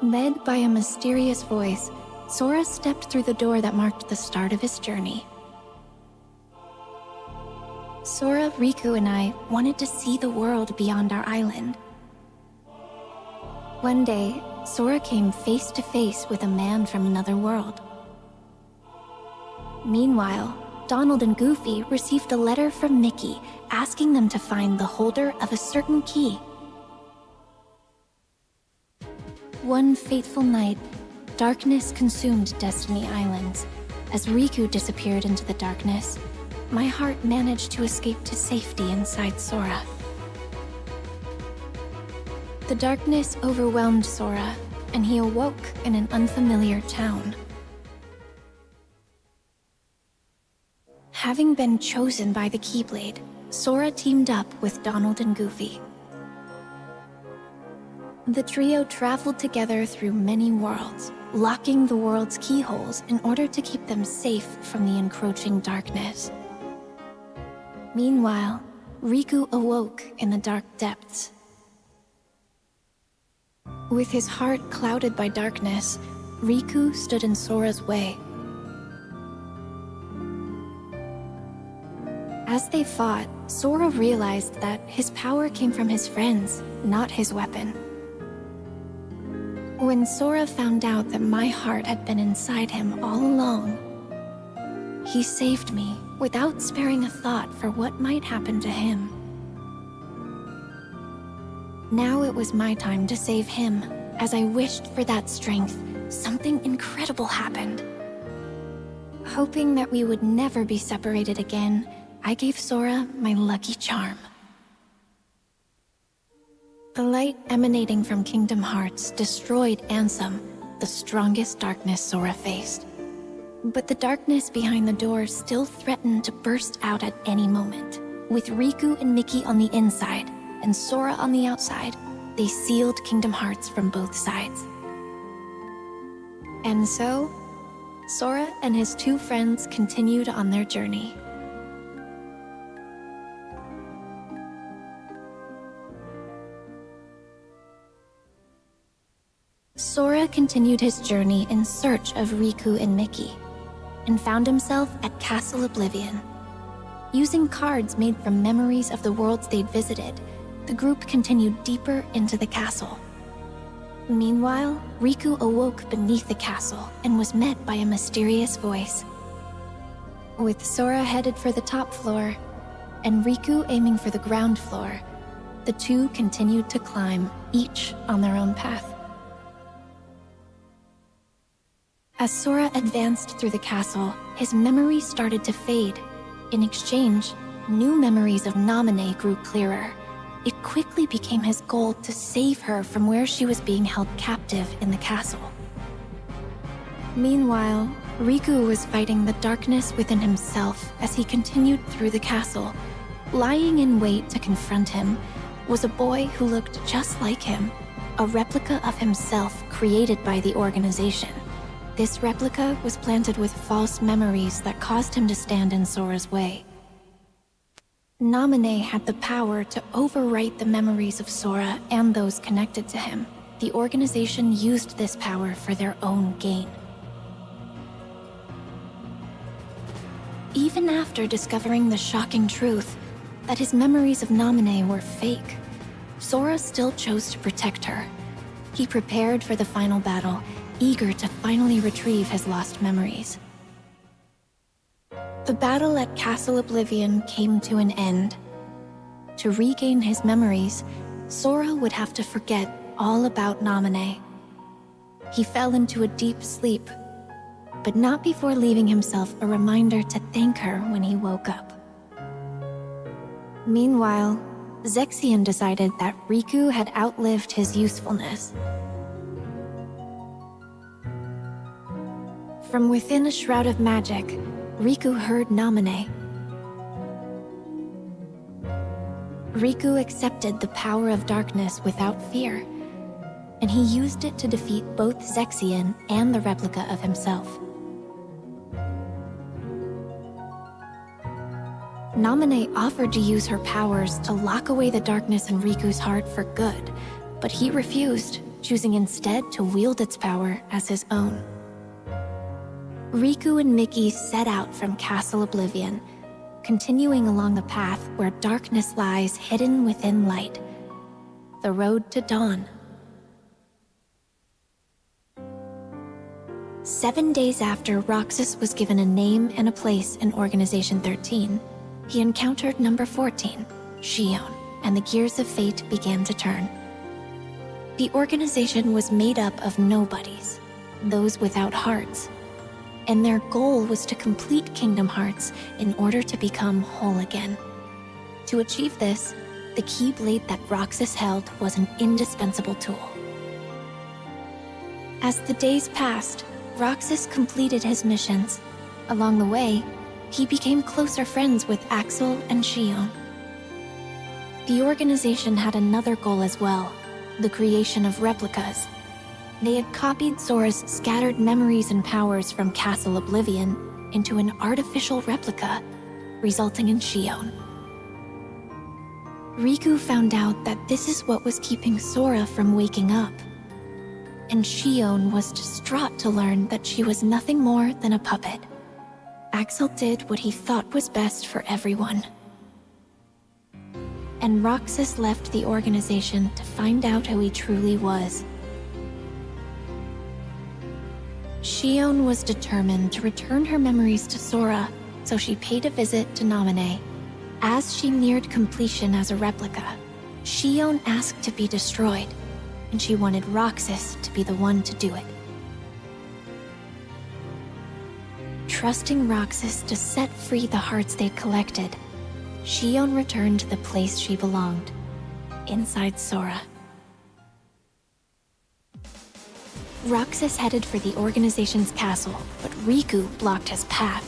Led by a mysterious voice, Sora stepped through the door that marked the start of his journey. Sora, Riku, and I wanted to see the world beyond our island. One day, Sora came face to face with a man from another world. Meanwhile, Donald and Goofy received a letter from Mickey asking them to find the holder of a certain key. One fateful night, darkness consumed Destiny Islands. As Riku disappeared into the darkness, my heart managed to escape to safety inside Sora. The darkness overwhelmed Sora, and he awoke in an unfamiliar town. Having been chosen by the Keyblade, Sora teamed up with Donald and Goofy. The trio traveled together through many worlds, locking the world's keyholes in order to keep them safe from the encroaching darkness. Meanwhile, Riku awoke in the dark depths. With his heart clouded by darkness, Riku stood in Sora's way. As they fought, Sora realized that his power came from his friends, not his weapon. When Sora found out that my heart had been inside him all along, he saved me without sparing a thought for what might happen to him. Now it was my time to save him. As I wished for that strength, something incredible happened. Hoping that we would never be separated again, I gave Sora my lucky charm. The light emanating from Kingdom Hearts destroyed Ansem, the strongest darkness Sora faced. But the darkness behind the door still threatened to burst out at any moment. With Riku and Mickey on the inside, and Sora on the outside, they sealed Kingdom Hearts from both sides. And so, Sora and his two friends continued on their journey. Sora continued his journey in search of Riku and Mickey, and found himself at Castle Oblivion. Using cards made from memories of the worlds they'd visited, the group continued deeper into the castle. Meanwhile, Riku awoke beneath the castle and was met by a mysterious voice. With Sora headed for the top floor, and Riku aiming for the ground floor, the two continued to climb, each on their own path. As Sora advanced through the castle, his memories started to fade. In exchange, new memories of Naminé grew clearer. It quickly became his goal to save her from where she was being held captive in the castle. Meanwhile, Riku was fighting the darkness within himself as he continued through the castle. Lying in wait to confront him was a boy who looked just like him, a replica of himself created by the organization. This replica was planted with false memories that caused him to stand in Sora's way. Naminé had the power to overwrite the memories of Sora and those connected to him. The organization used this power for their own gain. Even after discovering the shocking truth that his memories of Naminé were fake, Sora still chose to protect her. He prepared for the final battle, eager to finally retrieve his lost memories. The battle at Castle Oblivion came to an end. To regain his memories, Sora would have to forget all about Naminé. He fell into a deep sleep, but not before leaving himself a reminder to thank her when he woke up. Meanwhile, Zexion decided that Riku had outlived his usefulness. From within a shroud of magic, Riku heard Naminé. Riku accepted the power of darkness without fear, and he used it to defeat both Zexion and the replica of himself. Naminé offered to use her powers to lock away the darkness in Riku's heart for good, but he refused, choosing instead to wield its power as his own. Riku and Mickey set out from Castle Oblivion, continuing along the path where darkness lies hidden within light, the road to dawn. 7 days after Roxas was given a name and a place in Organization 13, he encountered number 14, Shion, and the gears of fate began to turn. The organization was made up of nobodies, those without hearts, and their goal was to complete Kingdom Hearts in order to become whole again. To achieve this, the Keyblade that Roxas held was an indispensable tool. As the days passed, Roxas completed his missions. Along the way, he became closer friends with Axel and Shion. The organization had another goal as well, the creation of replicas. They had copied Sora's scattered memories and powers from Castle Oblivion into an artificial replica, resulting in Shion. Riku found out that this is what was keeping Sora from waking up, and Shion was distraught to learn that she was nothing more than a puppet. Axel did what he thought was best for everyone. And Roxas left the organization to find out who he truly was. Shion was determined to return her memories to Sora, so she paid a visit to Namine. As she neared completion as a replica, Shion asked to be destroyed, and she wanted Roxas to be the one to do it. Trusting Roxas to set free the hearts they'd collected, Shion returned to the place she belonged, inside Sora. Roxas headed for the organization's castle, but Riku blocked his path.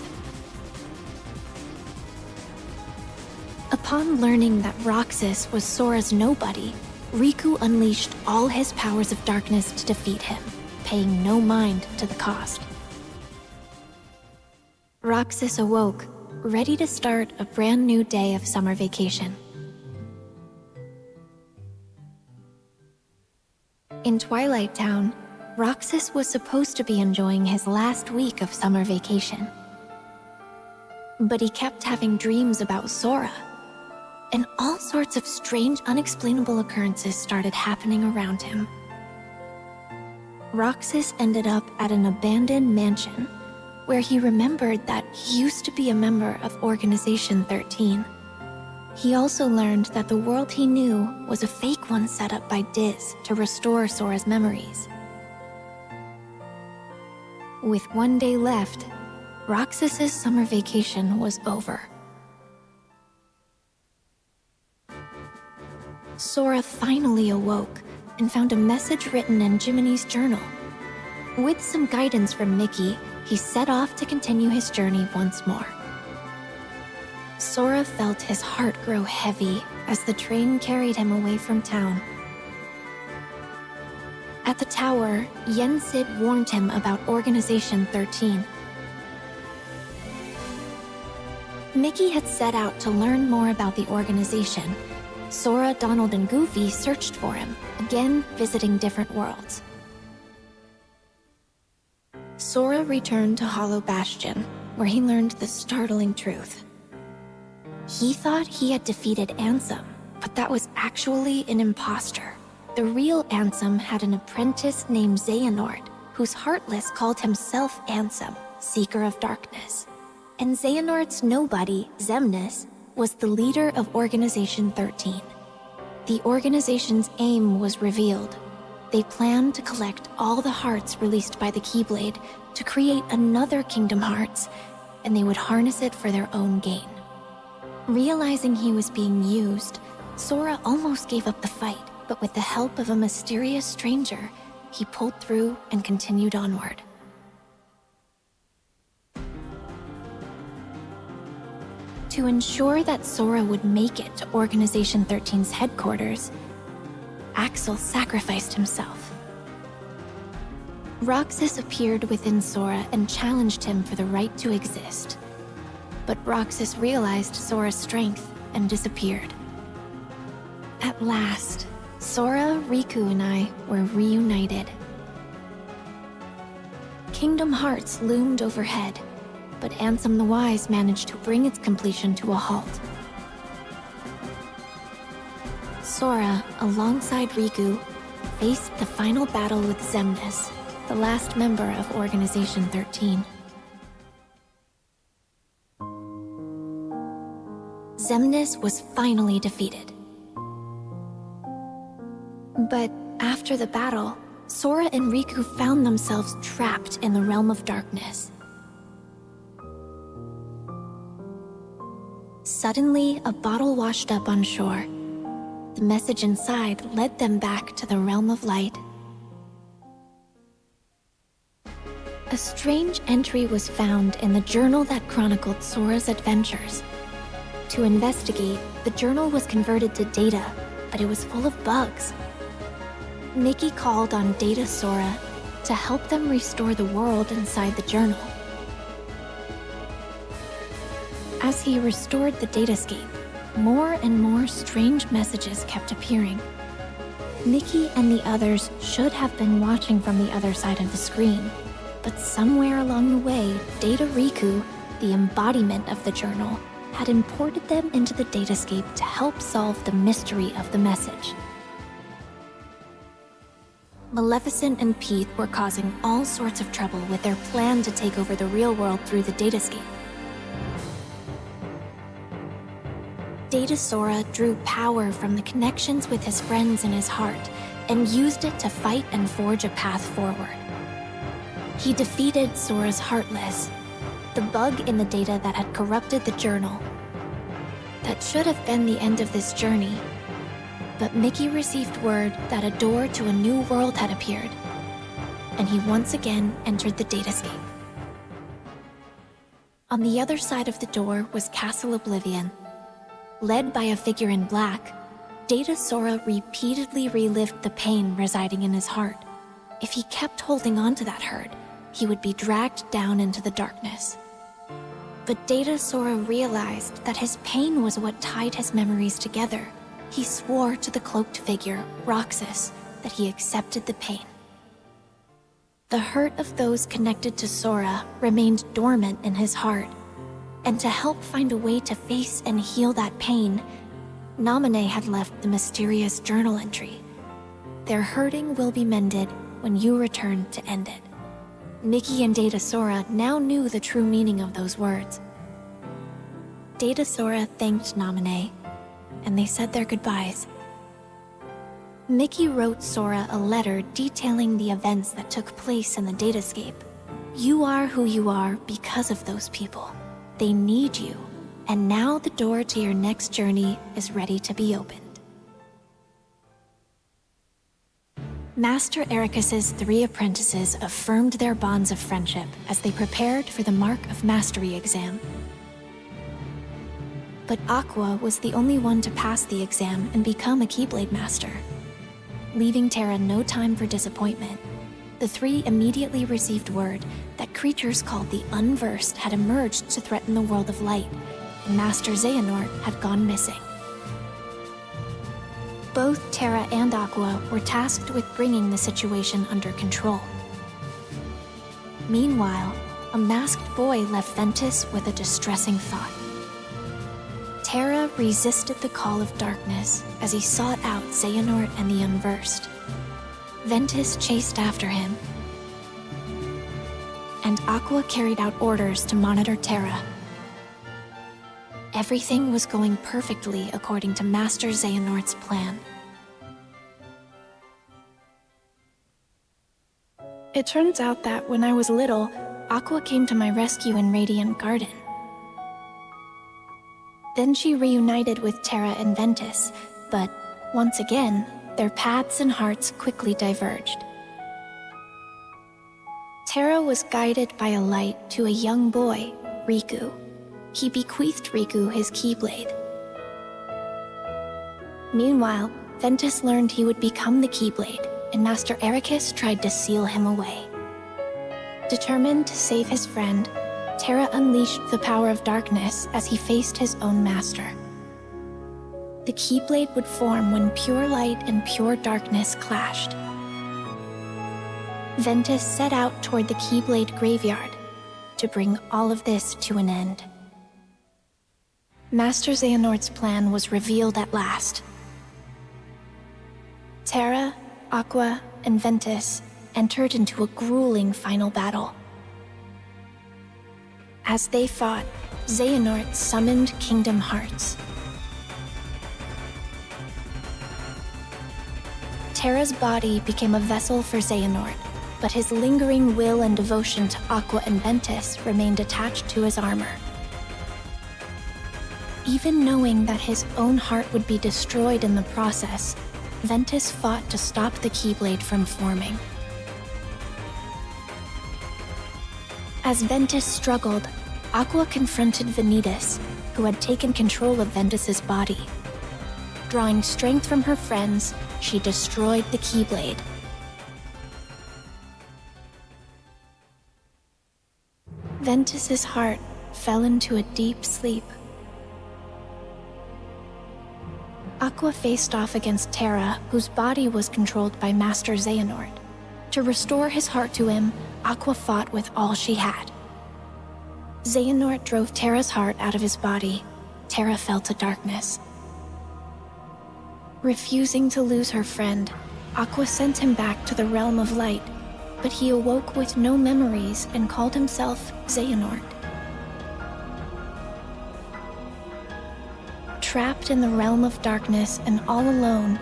Upon learning that Roxas was Sora's nobody, Riku unleashed all his powers of darkness to defeat him, paying no mind to the cost. Roxas awoke, ready to start a brand new day of summer vacation. In Twilight Town, Roxas was supposed to be enjoying his last week of summer vacation. But he kept having dreams about Sora, and all sorts of strange, unexplainable occurrences started happening around him. Roxas ended up at an abandoned mansion, where he remembered that he used to be a member of Organization 13. He also learned that the world he knew was a fake one set up by Diz to restore Sora's memories. With 1 day left, Roxas's summer vacation was over. Sora finally awoke and found a message written in Jiminy's journal. With some guidance from Mickey, he set off to continue his journey once more. Sora felt his heart grow heavy as the train carried him away from town. At the tower, Yensid warned him about Organization 13. Mickey had set out to learn more about the organization. Sora, Donald, and Goofy searched for him, again visiting different worlds. Sora returned to Hollow Bastion, where he learned the startling truth. He thought he had defeated Ansem, but that was actually an imposter. The real Ansem had an apprentice named Xehanort, whose Heartless called himself Ansem, Seeker of Darkness. And Xehanort's nobody, Xemnas, was the leader of Organization 13. The organization's aim was revealed. They planned to collect all the hearts released by the Keyblade to create another Kingdom Hearts, and they would harness it for their own gain. Realizing he was being used, Sora almost gave up the fight, but with the help of a mysterious stranger, he pulled through and continued onward. To ensure that Sora would make it to Organization 13's headquarters, Axel sacrificed himself. Roxas appeared within Sora and challenged him for the right to exist. But Roxas realized Sora's strength and disappeared. At last, Sora, Riku, and I were reunited. Kingdom Hearts loomed overhead, but Ansem the Wise managed to bring its completion to a halt. Sora, alongside Riku, faced the final battle with Xemnas, the last member of Organization 13. Xemnas was finally defeated. But after the battle, Sora and Riku found themselves trapped in the realm of darkness. Suddenly, a bottle washed up on shore. The message inside led them back to the realm of light. A strange entry was found in the journal that chronicled Sora's adventures. To investigate, the journal was converted to data, but it was full of bugs. Mickey called on Data Sora to help them restore the world inside the journal. As he restored the datascape, more and more strange messages kept appearing. Mickey and the others should have been watching from the other side of the screen, but somewhere along the way, Data Riku, the embodiment of the journal, had imported them into the datascape to help solve the mystery of the message. Maleficent and Pete were causing all sorts of trouble with their plan to take over the real world through the datascape. Data Sora drew power from the connections with his friends in his heart and used it to fight and forge a path forward. He defeated Sora's Heartless, the bug in the data that had corrupted the journal. That should have been the end of this journey, but Mickey received word that a door to a new world had appeared, and he once again entered the datascape. On the other side of the door was Castle Oblivion. Led by a figure in black, Data Sora repeatedly relived the pain residing in his heart. If he kept holding on to that hurt, he would be dragged down into the darkness. But Data Sora realized that his pain was what tied his memories together. He swore to the cloaked figure, Roxas, that he accepted the pain. The hurt of those connected to Sora remained dormant in his heart, and to help find a way to face and heal that pain, Naminé had left the mysterious journal entry. Their hurting will be mended when you return to end it. Mickey and Data Sora now knew the true meaning of those words. Data Sora thanked Naminé, and they said their goodbyes. Mickey wrote Sora a letter detailing the events that took place in the datascape. You are who you are because of those people. They need you, and now the door to your next journey is ready to be opened. Master Ericus's 3 apprentices affirmed their bonds of friendship as they prepared for the Mark of Mastery exam. But Aqua was the only one to pass the exam and become a Keyblade Master. Leaving Terra no time for disappointment, the 3 immediately received word that creatures called the Unversed had emerged to threaten the world of light, and Master Xehanort had gone missing. Both Terra and Aqua were tasked with bringing the situation under control. Meanwhile, a masked boy left Ventus with a distressing thought. Terra resisted the call of darkness as he sought out Xehanort and the Unversed. Ventus chased after him, and Aqua carried out orders to monitor Terra. Everything was going perfectly according to Master Xehanort's plan. It turns out that when I was little, Aqua came to my rescue in Radiant Garden. Then she reunited with Terra and Ventus, but once again, their paths and hearts quickly diverged. Terra was guided by a light to a young boy, Riku. He bequeathed Riku his Keyblade. Meanwhile, Ventus learned he would become the Keyblade, and Master Ericus tried to seal him away. Determined to save his friend, Terra unleashed the power of darkness as he faced his own master. the Keyblade would form when pure light and pure darkness clashed. Ventus set out toward the Keyblade graveyard to bring all of this to an end. Master Xehanort's plan was revealed at last. Terra, Aqua, and Ventus entered into a grueling final battle. As they fought, Xehanort summoned Kingdom Hearts. Terra's body became a vessel for Xehanort, but his lingering will and devotion to Aqua and Ventus remained attached to his armor. Even knowing that his own heart would be destroyed in the process, Ventus fought to stop the Keyblade from forming. As Ventus struggled, Aqua confronted Vanitas, who had taken control of Ventus's body. Drawing strength from her friends, she destroyed the Keyblade. Ventus's heart fell into a deep sleep. Aqua faced off against Terra, whose body was controlled by Master Xehanort. To restore his heart to him, Aqua fought with all she had. Xehanort drove Terra's heart out of his body. Terra fell to darkness. Refusing to lose her friend, Aqua sent him back to the realm of light, but he awoke with no memories and called himself Xehanort. Trapped in the realm of darkness and all alone,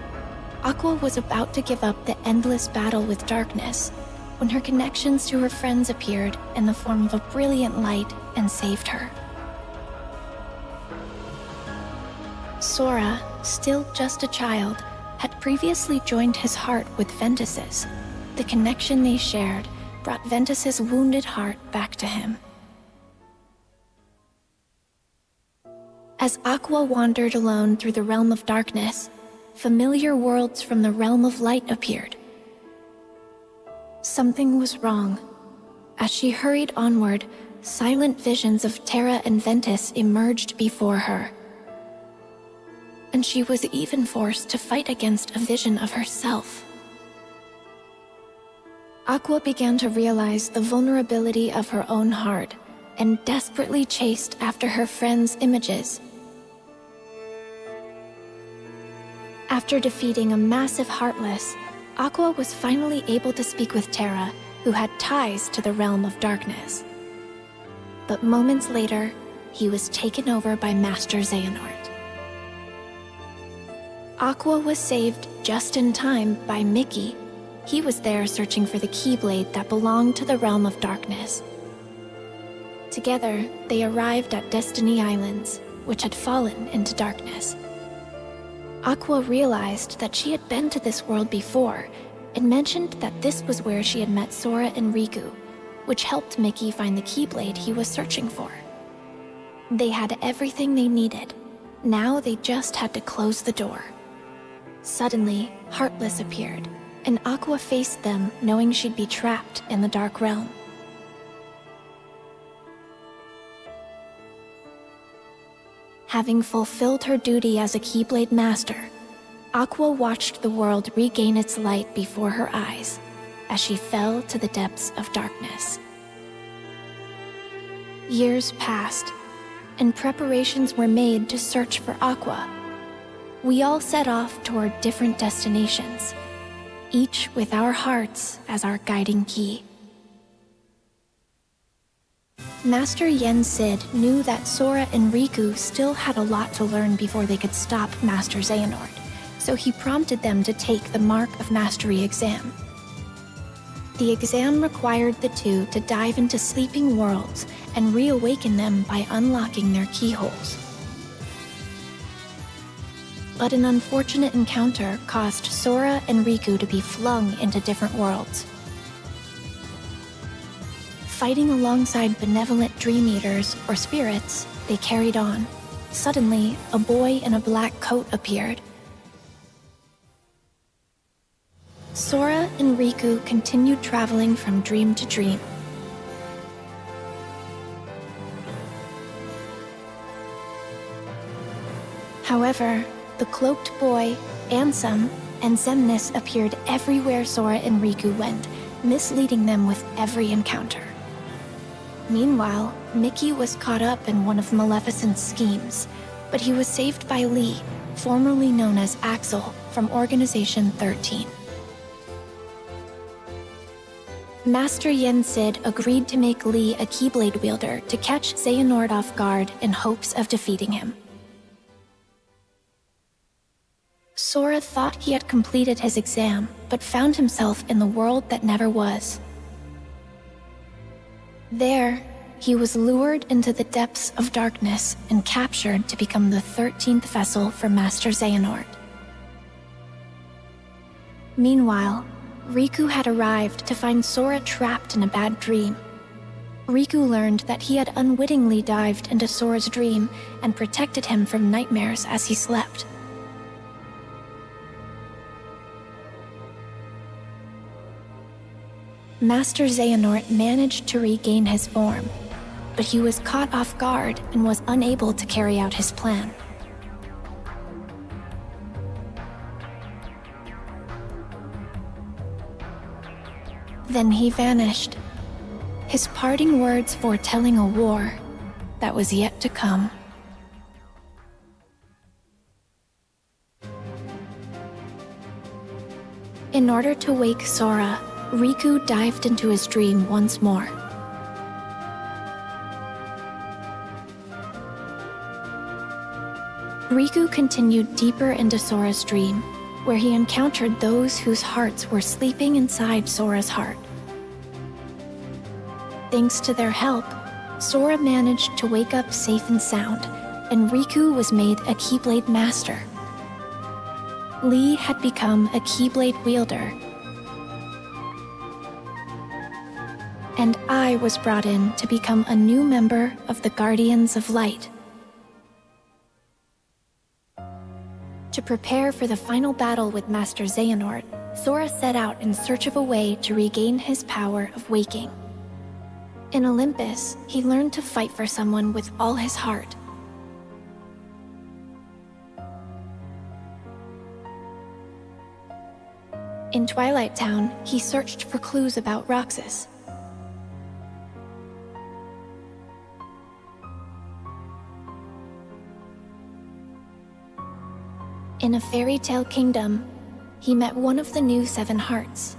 Aqua was about to give up the endless battle with darkness when her connections to her friends appeared in the form of a brilliant light and saved her. Sora, still just a child, had previously joined his heart with Ventus's. The connection they shared brought Ventus's wounded heart back to him. As Aqua wandered alone through the realm of darkness, familiar worlds from the realm of light appeared. Something was wrong. As she hurried onward, silent visions of Terra and Ventus emerged before her. And she was even forced to fight against a vision of herself. Aqua began to realize the vulnerability of her own heart and desperately chased after her friends' images. After defeating a massive Heartless, Aqua was finally able to speak with Terra, who had ties to the realm of darkness. But moments later, he was taken over by Master Xehanort. Aqua was saved just in time by Mickey. He was there searching for the Keyblade that belonged to the realm of darkness. Together, they arrived at Destiny Islands, which had fallen into darkness. Aqua realized that she had been to this world before and mentioned that this was where she had met Sora and Riku, which helped Mickey find the Keyblade he was searching for. They had everything they needed. Now they just had to close the door. Suddenly, Heartless appeared, and Aqua faced them knowing she'd be trapped in the Dark Realm. Having fulfilled her duty as a Keyblade Master, Aqua watched the world regain its light before her eyes as she fell to the depths of darkness. Years passed, and preparations were made to search for Aqua. We all set off toward different destinations, each with our hearts as our guiding key. Master Yen Sid knew that Sora and Riku still had a lot to learn before they could stop Master Xehanort, so he prompted them to take the Mark of Mastery exam. The exam required the two to dive into sleeping worlds and reawaken them by unlocking their keyholes. But an unfortunate encounter caused Sora and Riku to be flung into different worlds. Fighting alongside benevolent Dream Eaters, or spirits, they carried on. Suddenly, a boy in a black coat appeared. Sora and Riku continued traveling from dream to dream. However, the cloaked boy, Ansem, and Xemnas appeared everywhere Sora and Riku went, misleading them with every encounter. Meanwhile, Mickey was caught up in one of Maleficent's schemes, but he was saved by Lee, formerly known as Axel, from Organization 13. Master Yen Sid agreed to make Lee a Keyblade wielder to catch Xehanort off guard in hopes of defeating him. Sora thought he had completed his exam, but found himself in the world that never was. There, he was lured into the depths of darkness and captured to become the 13th vessel for Master Xehanort. Meanwhile, Riku had arrived to find Sora trapped in a bad dream. Riku learned that he had unwittingly dived into Sora's dream and protected him from nightmares as he slept. Master Xehanort managed to regain his form, but he was caught off guard and was unable to carry out his plan. Then he vanished, his parting words foretelling a war that was yet to come. In order to wake Sora, Riku dived into his dream once more. Riku continued deeper into Sora's dream, where he encountered those whose hearts were sleeping inside Sora's heart. Thanks to their help, Sora managed to wake up safe and sound, and Riku was made a Keyblade Master. Lee had become a Keyblade wielder, and I was brought in to become a new member of the Guardians of Light. To prepare for the final battle with Master Xehanort, Sora set out in search of a way to regain his power of waking. In Olympus, he learned to fight for someone with all his heart. In Twilight Town, he searched for clues about Roxas. In a fairy tale kingdom, he met one of the new 7 hearts.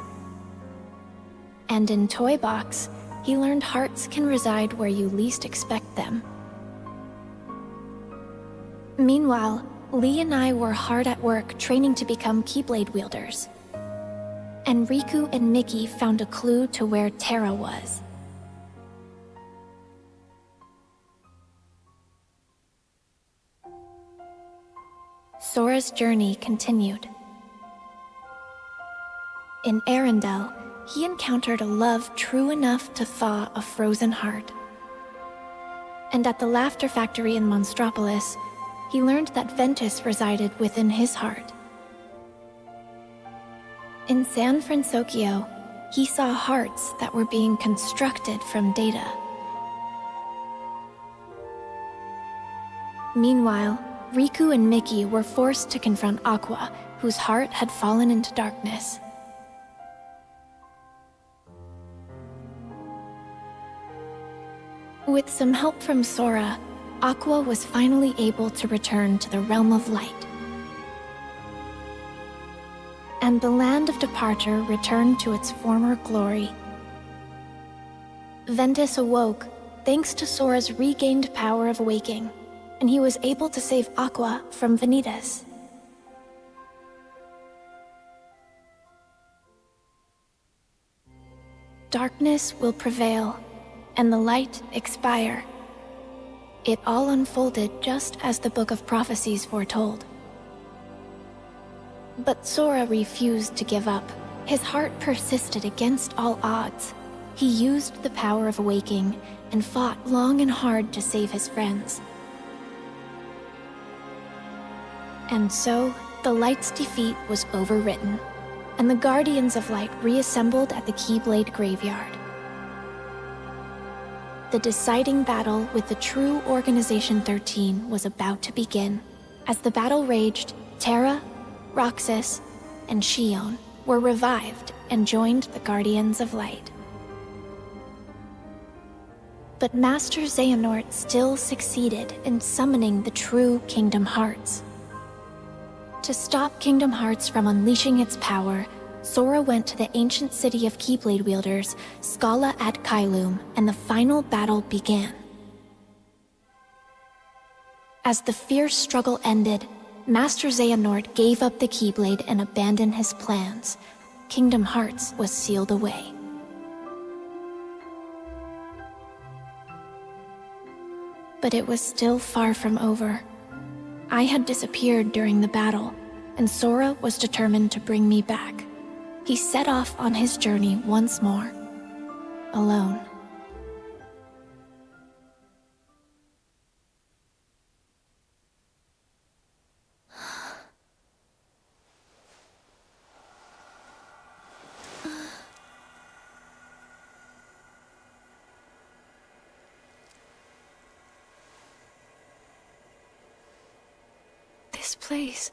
And in Toy Box, he learned hearts can reside where you least expect them. Meanwhile, Lee and I were hard at work training to become Keyblade wielders. And Riku and Mickey found a clue to where Terra was. Sora's journey continued. In Arendelle, he encountered a love true enough to thaw a frozen heart. And at the Laughter Factory in Monstropolis, he learned that Ventus resided within his heart. In San Francisco, he saw hearts that were being constructed from data. Meanwhile, Riku and Mickey were forced to confront Aqua, whose heart had fallen into darkness. With some help from Sora, Aqua was finally able to return to the realm of light. And the land of departure returned to its former glory. Ventus awoke thanks to Sora's regained power of waking, and he was able to save Aqua from Vanitas. Darkness will prevail, and the light expire. It all unfolded just as the Book of Prophecies foretold. But Sora refused to give up. His heart persisted against all odds. He used the power of waking and fought long and hard to save his friends. And so, the Light's defeat was overwritten, and the Guardians of Light reassembled at the Keyblade Graveyard. The deciding battle with the true Organization 13 was about to begin. As the battle raged, Terra, Roxas, and Shion were revived and joined the Guardians of Light. But Master Xehanort still succeeded in summoning the true Kingdom Hearts. To stop Kingdom Hearts from unleashing its power, Sora went to the ancient city of Keyblade wielders, Scala at Kylum, and the final battle began. As the fierce struggle ended, Master Xehanort gave up the Keyblade and abandoned his plans. Kingdom Hearts was sealed away. But it was still far from over. I had disappeared during the battle, and Sora was determined to bring me back. He set off on his journey once more, alone. This place.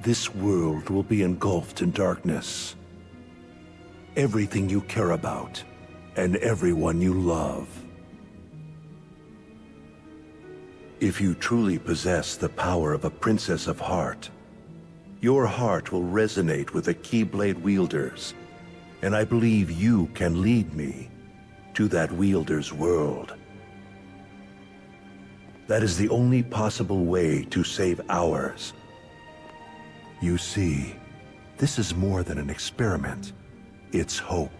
This world will be engulfed in darkness. Everything you care about, and everyone you love. If you truly possess the power of a Princess of Heart, your heart will resonate with the Keyblade wielders, and I believe you can lead me to that wielder's world. That is the only possible way to save ours. You see, this is more than an experiment. It's hope.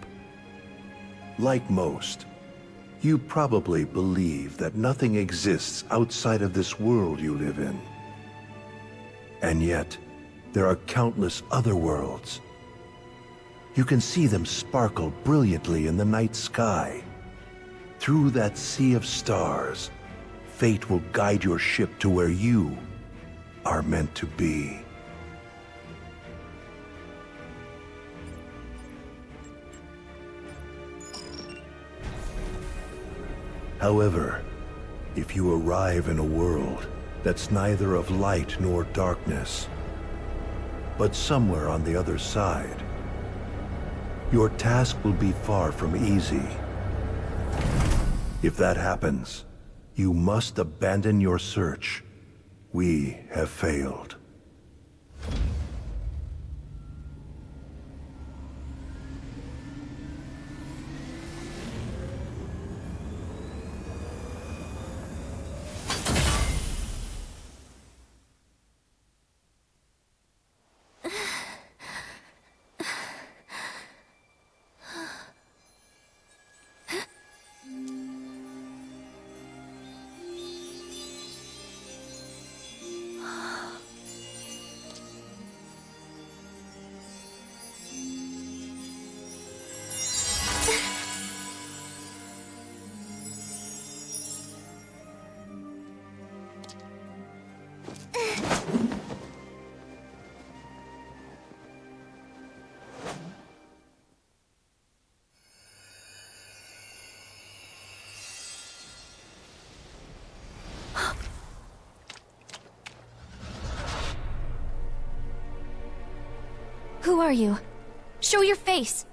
Like most, you probably believe that nothing exists outside of this world you live in. And yet, there are countless other worlds. You can see them sparkle brilliantly in the night sky. Through that sea of stars, fate will guide your ship to where you are meant to be. However, if you arrive in a world that's neither of light nor darkness, but somewhere on the other side, your task will be far from easy. If that happens, you must abandon your search. We have failed. Who are you? Show your face!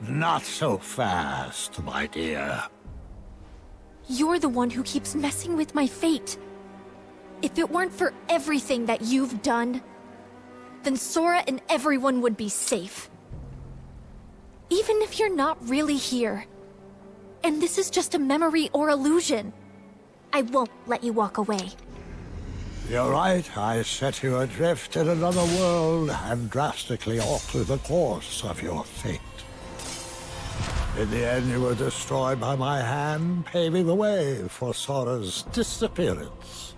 Not so fast, my dear. You're the one who keeps messing with my fate. If it weren't for everything that you've done, then Sora and everyone would be safe. Even if you're not really here, and this is just a memory or illusion, I won't let you walk away. You're right, I set you adrift in another world and drastically altered the course of your fate. In the end, you were destroyed by my hand, paving the way for Sora's disappearance.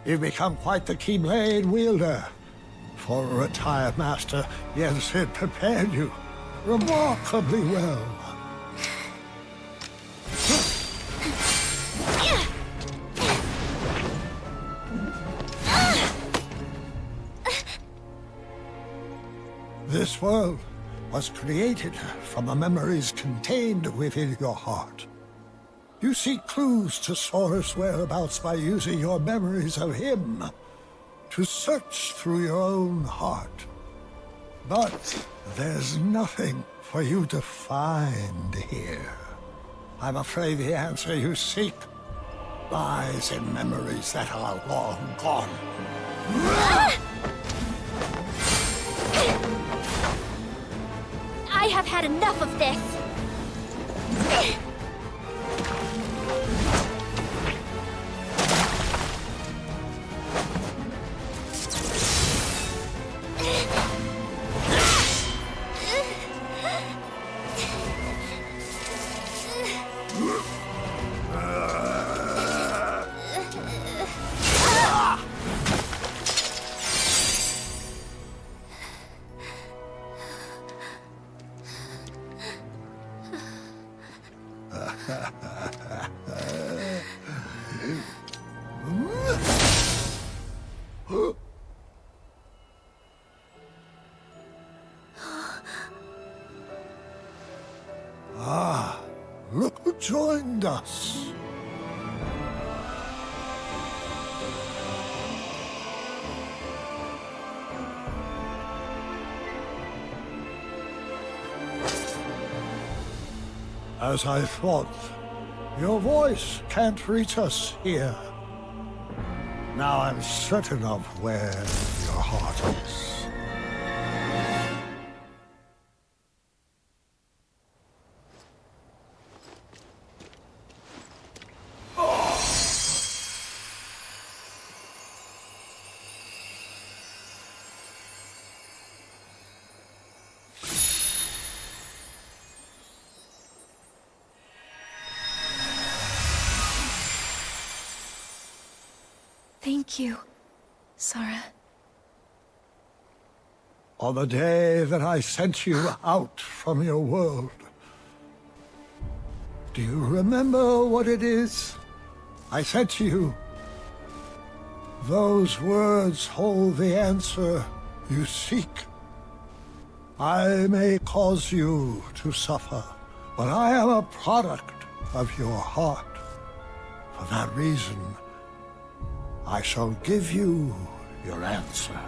You've become quite the Keyblade wielder. For a retired master, yes, it prepared you remarkably well. This world was created from the memories contained within your heart. You seek clues to Sora's whereabouts by using your memories of him to search through your own heart. But there's nothing for you to find here. I'm afraid the answer you seek lies in memories that are long gone. I have had enough of this! Look who joined us. As I thought, your voice can't reach us here. Now I'm certain of where your heart is. Thank you, Sora. On the day that I sent you out from your world, do you remember what it is I said to you? Those words hold the answer you seek. I may cause you to suffer, but I am a product of your heart. For that reason, I shall give you your answer.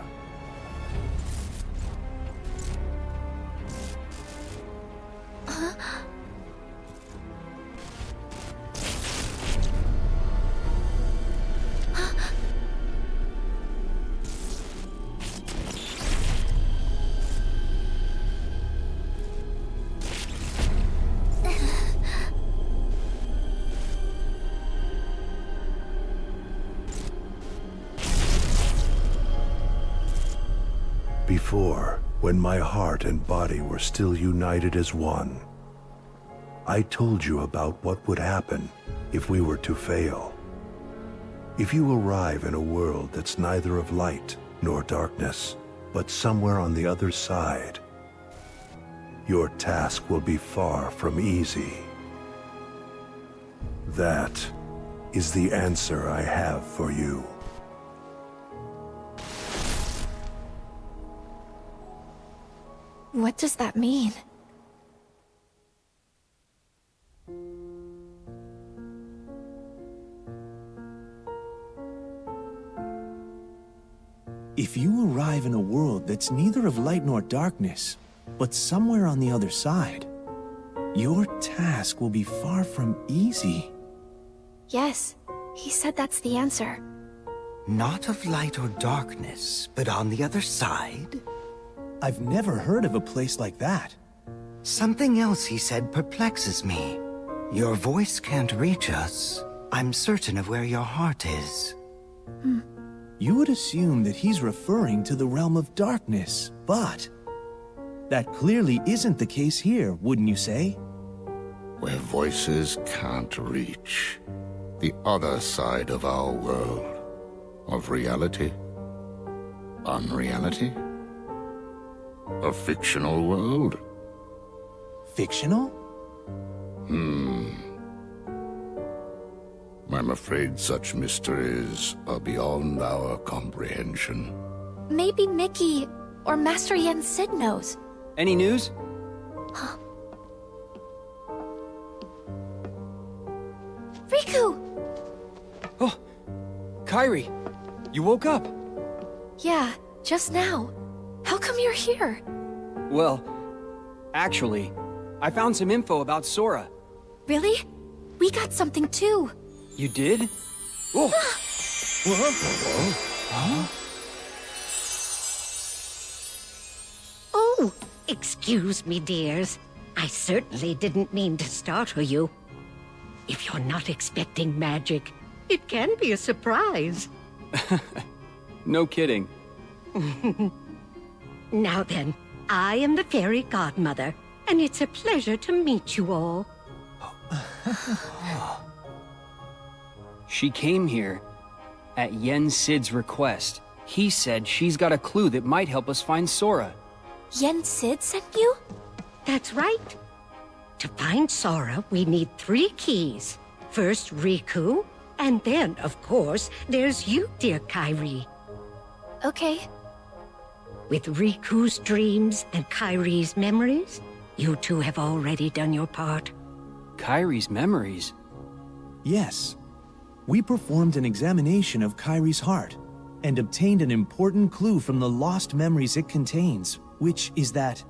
Before, when my heart and body were still united as one, I told you about what would happen if we were to fail. If you arrive in a world that's neither of light nor darkness, but somewhere on the other side, your task will be far from easy. That is the answer I have for you. What does that mean? If you arrive in a world that's neither of light nor darkness, but somewhere on the other side, your task will be far from easy. Yes, he said that's the answer. Not of light or darkness, but on the other side? I've never heard of a place like that. Something else he said perplexes me. Your voice can't reach us. I'm certain of where your heart is. You would assume that he's referring to the realm of darkness, but that clearly isn't the case here, wouldn't you say? Where voices can't reach. The other side of our world. Of reality. Unreality. A fictional world. Fictional? I'm afraid such mysteries are beyond our comprehension. Maybe Mickey or Master Yen Sid knows. Any news? Riku! Oh, Kairi, you woke up. Yeah, just now. How come you're here? Well, actually, I found some info about Sora. Really? We got something too. You did? Oh! Oh, excuse me, dears. I certainly didn't mean to startle you. If you're not expecting magic, it can be a surprise. No kidding. Now then, I am the fairy godmother, and it's a pleasure to meet you all. She came here at Yen Sid's request. He said she's got a clue that might help us find Sora. Yen Sid sent you? That's right. To find Sora, we need 3 keys. First, Riku, and then, of course, there's you, dear Kairi. Okay. With Riku's dreams and Kairi's memories, you two have already done your part. Kairi's memories? Yes. We performed an examination of Kairi's heart and obtained an important clue from the lost memories it contains, which is that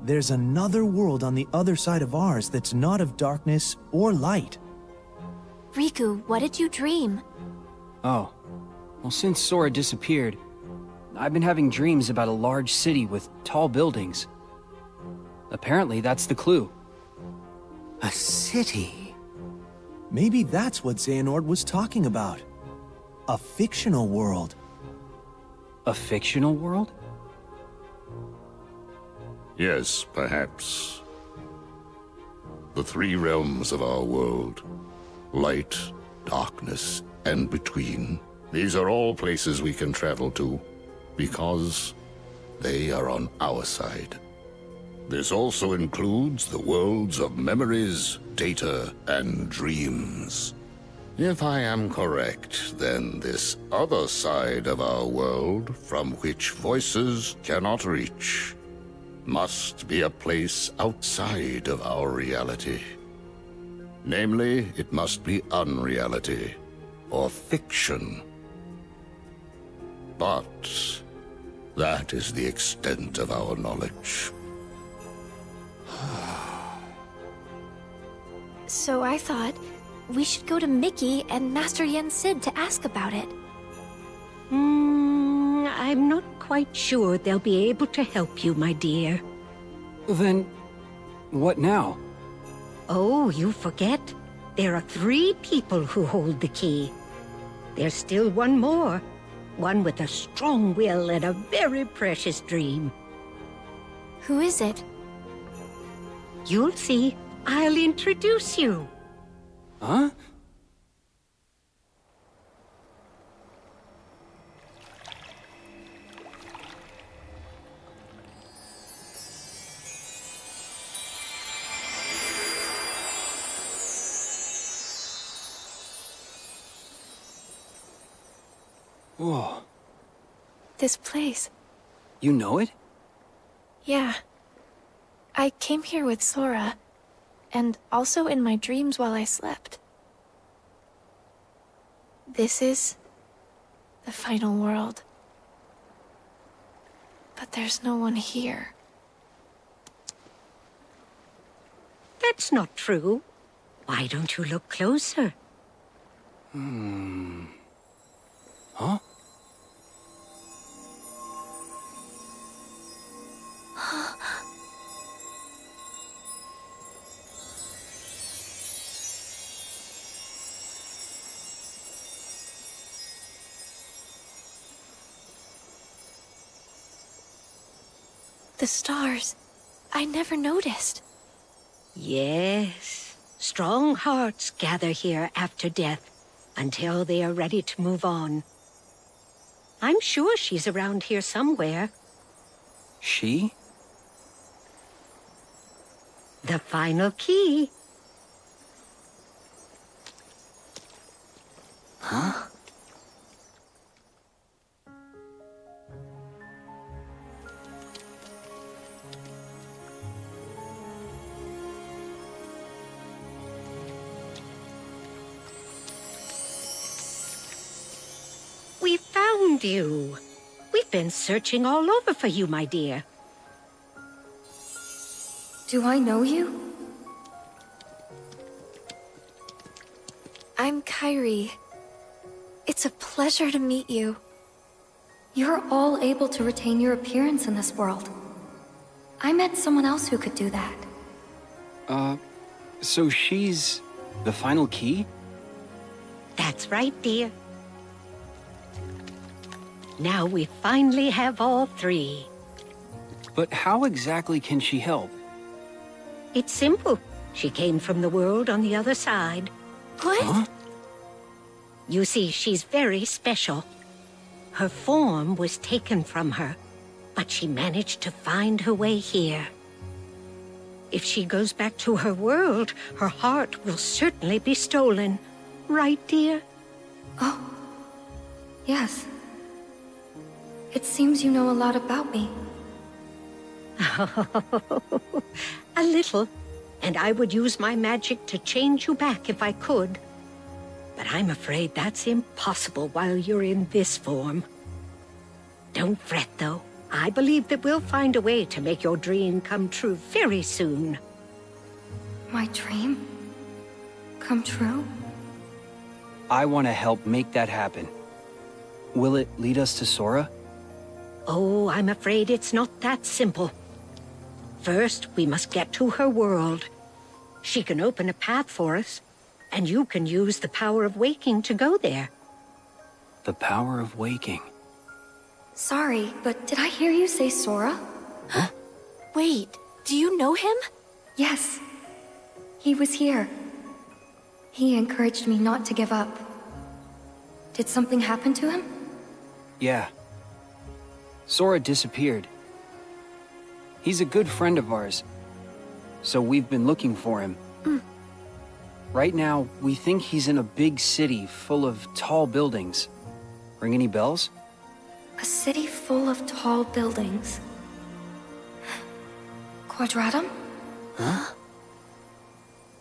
there's another world on the other side of ours that's not of darkness or light. Riku, what did you dream? Oh. Well, since Sora disappeared, I've been having dreams about a large city with tall buildings. Apparently, that's the clue. A city? Maybe that's what Xehanort was talking about. A fictional world. A fictional world? Yes, perhaps. The 3 realms of our world. Light, darkness, and between. These are all places we can travel to, because they are on our side. This also includes the worlds of memories, data, and dreams. If I am correct, then this other side of our world, from which voices cannot reach, must be a place outside of our reality. Namely, it must be unreality, or fiction. But that is the extent of our knowledge. So I thought we should go to Mickey and Master Yen Sid to ask about it. I'm not quite sure they'll be able to help you, my dear. Then, what now? Oh, you forget. There are 3 people who hold the key. There's still one more. One with a strong will and a very precious dream. Who is it? You'll see. I'll introduce you. Huh? Whoa. This place. You know it? Yeah. I came here with Sora, and also in my dreams while I slept. This is the final world. But there's no one here. That's not true. Why don't you look closer? Huh? The stars. I never noticed. Yes. Strong hearts gather here after death until they are ready to move on. I'm sure she's around here somewhere. She? The final key. Huh? We found you. We've been searching all over for you, my dear. Do I know you? I'm Kairi. It's a pleasure to meet you. You're all able to retain your appearance in this world. I met someone else who could do that. So she's the final key? That's right, dear. Now we finally have all three. But how exactly can she help? It's simple. She came from the world on the other side. What? Huh? You see, she's very special. Her form was taken from her, but she managed to find her way here. If she goes back to her world, her heart will certainly be stolen. Right, dear? Oh. Yes. It seems you know a lot about me. A little. And I would use my magic to change you back if I could. But I'm afraid that's impossible while you're in this form. Don't fret, though. I believe that we'll find a way to make your dream come true very soon. My dream? Come true? I want to help make that happen. Will it lead us to Sora? Oh, I'm afraid it's not that simple. First, we must get to her world. She can open a path for us, and you can use the power of waking to go there. The power of waking. Sorry, but did I hear you say Sora? Huh? Wait, do you know him? Yes. He was here. He encouraged me not to give up. Did something happen to him? Yeah. Sora disappeared. He's a good friend of ours, so we've been looking for him. Right now, we think he's in a big city full of tall buildings. Ring any bells? A city full of tall buildings. Quadratum? Huh?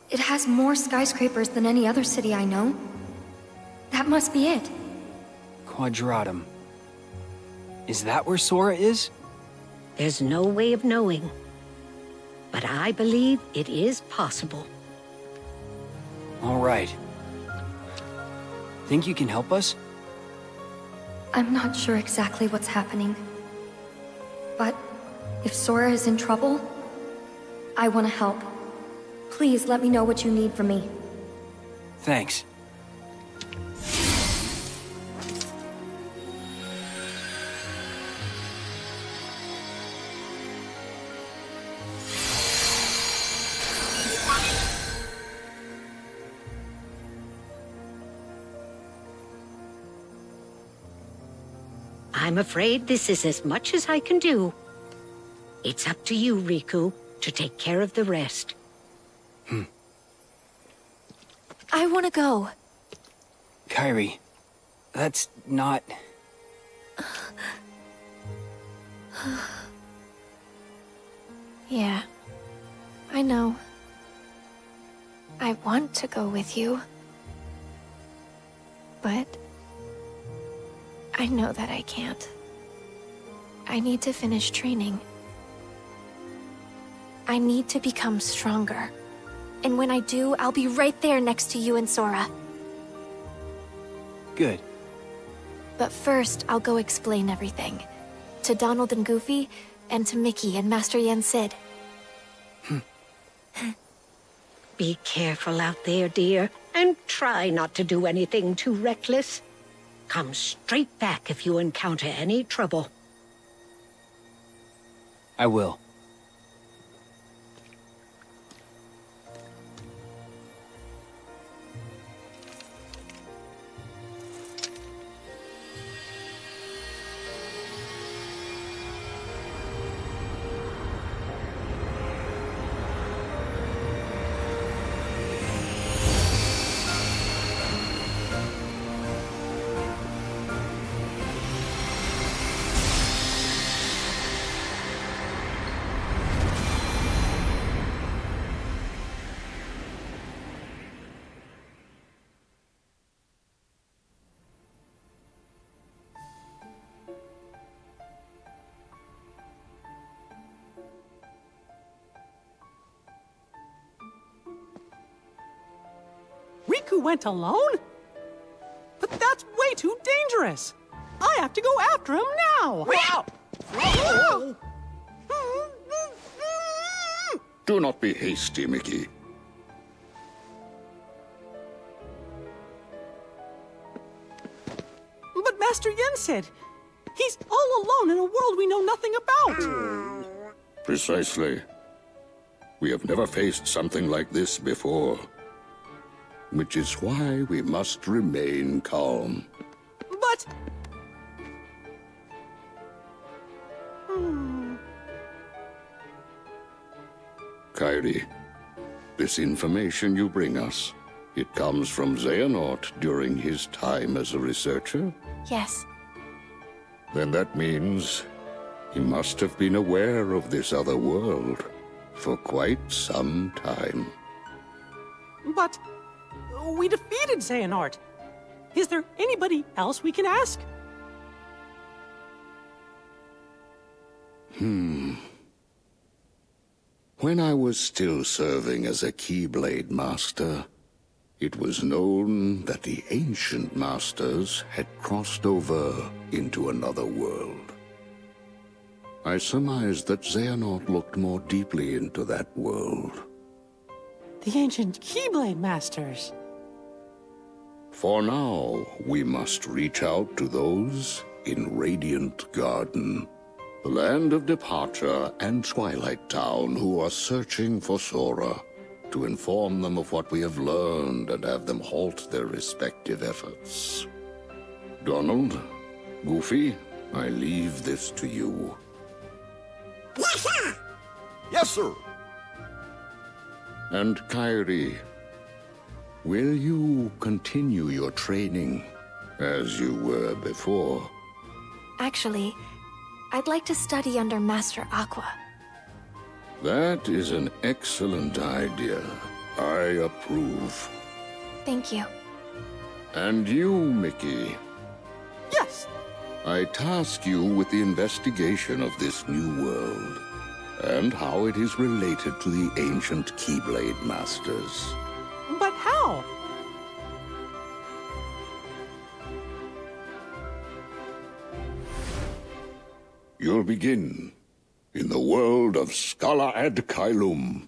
It has more skyscrapers than any other city I know. That must be it. Quadratum. Is that where Sora is? There's no way of knowing. But I believe it is possible. All right. Think you can help us? I'm not sure exactly what's happening. But if Sora is in trouble, I want to help. Please let me know what you need from me. Thanks. I'm afraid this is as much as I can do. It's up to you, Riku, to take care of the rest. I want to go. Kairi, that's not... Yeah, I know. I want to go with you. But I know that I can't. I need to finish training. I need to become stronger. And when I do, I'll be right there next to you and Sora. Good. But first, I'll go explain everything. To Donald and Goofy, and to Mickey and Master Yen Sid. Be careful out there, dear, and try not to do anything too reckless. Come straight back if you encounter any trouble. I will. Riku went alone? But that's way too dangerous! I have to go after him now! Wow! Do not be hasty, Mickey. But Master Yen said, he's all alone in a world we know nothing about! Precisely. We have never faced something like this before. Which is why we must remain calm. But... Kairi, this information you bring us, it comes from Xehanort during his time as a researcher? Yes. Then that means he must have been aware of this other world for quite some time. But... we defeated Xehanort. Is there anybody else we can ask? When I was still serving as a Keyblade Master, it was known that the ancient masters had crossed over into another world. I surmised that Xehanort looked more deeply into that world. The ancient Keyblade Masters. For now, we must reach out to those in Radiant Garden, the land of departure and Twilight Town, who are searching for Sora, to inform them of what we have learned and have them halt their respective efforts. Donald, Goofy, I leave this to you. Yes, sir! Yes, sir! And Kairi, will you continue your training as you were before? Actually, I'd like to study under Master Aqua. That is an excellent idea. I approve. Thank you. And you, Mickey, Yes! I task you with the investigation of this new world, and how it is related to the ancient Keyblade Masters. But how? You'll begin in the world of Scala ad Caelum,